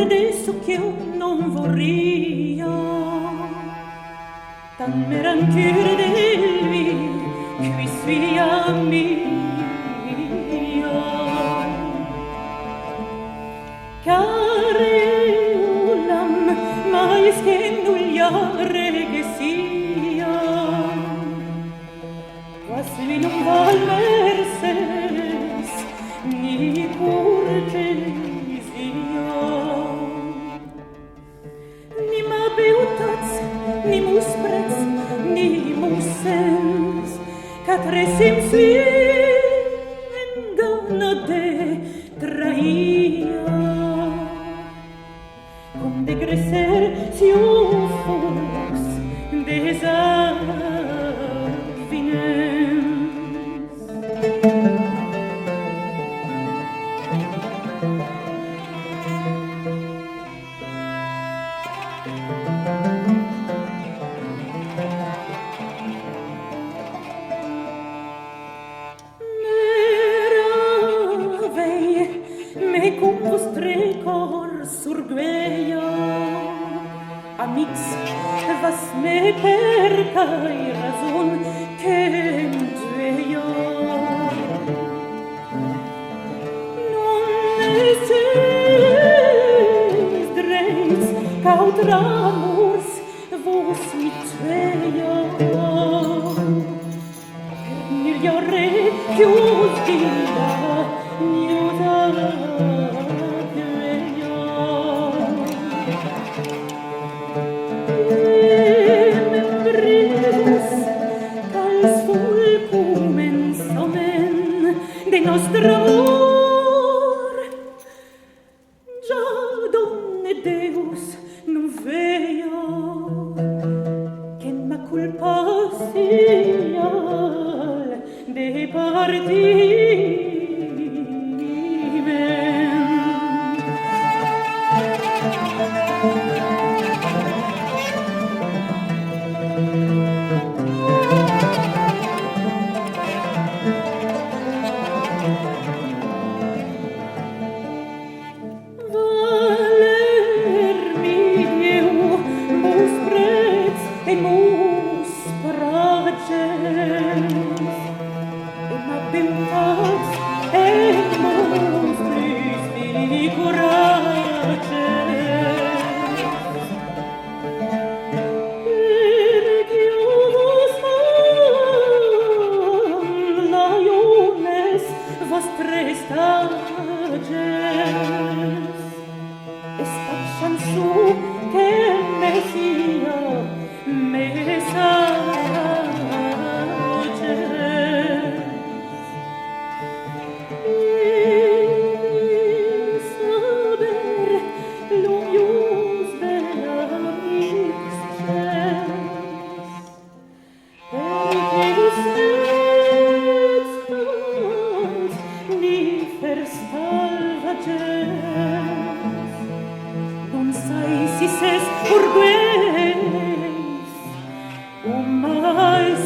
Adesso che io non vorria tan merancure del qui sia mia care ulam mais che nugliare che sia quasi non val verses ni curte ni musprets, ni musens, catresim svindana de traia. Com de crescer si un fux desavinens. Cum vostre cor surgueia Amics, was me percai razon che entueia Non esses dreits cautra amors vos mitveia Migliore chius dida niuda de nostro amor già donne Deus non veia che ma culpa sia de partire Non sai si ses urgueis o mais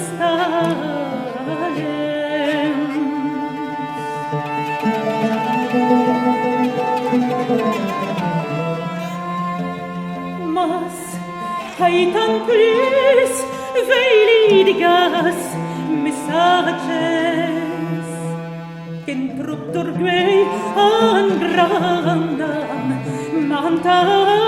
Mas hai tan plis veilidigas messages Gen proptor guei an randam mantam